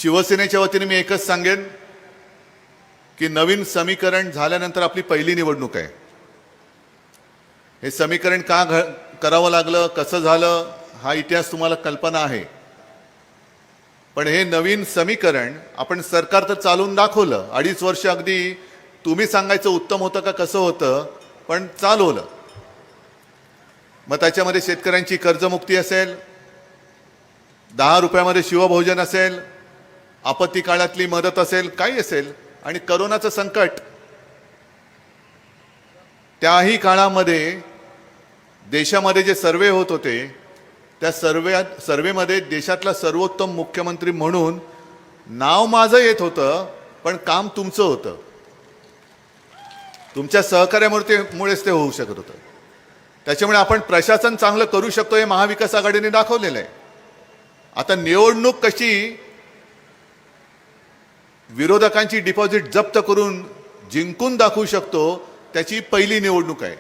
शिवसेनेच्या वतीने मी एकच सांगेन की नवीन समीकरण झाल्यानंतर आपली पहिली निवडणूक आहे. हे समीकरण का करावं लागलं, कसं झालं, हा इतिहास तुम्हाला कल्पना आहे. पण हे नवीन समीकरण आपण सरकार तर चालवून दाखवलं. 2.5 वर्ष अगदी तुम्ही सांगायचं उत्तम होतं का कसं होतं, पण चालवलं. मग त्याच्यामध्ये शेतकऱ्यांची कर्जमुक्ती असेल, 10 रुपयामध्ये शिवभोजन असेल, आपत्ती काळातली मदत असेल, काही असेल, आणि करोनाचं संकट. त्याही काळामध्ये देशामध्ये जे सर्वे होत होते त्या सर्वेमध्ये देशातला सर्वोत्तम मुख्यमंत्री म्हणून नाव माझं येत होतं, पण काम तुमचं होतं. तुमच्या सहकार्यामुळेच ते होऊ शकत होतं. त्याच्यामुळे आपण प्रशासन चांगलं करू शकतो हे महाविकास आघाडीने दाखवलेलं आहे. आता निवडणूक कशी विरोधकांची डिपॉझिट जप्त करून जिंकून दाखवू शकतो त्याची पहिली निवडणूक आहे.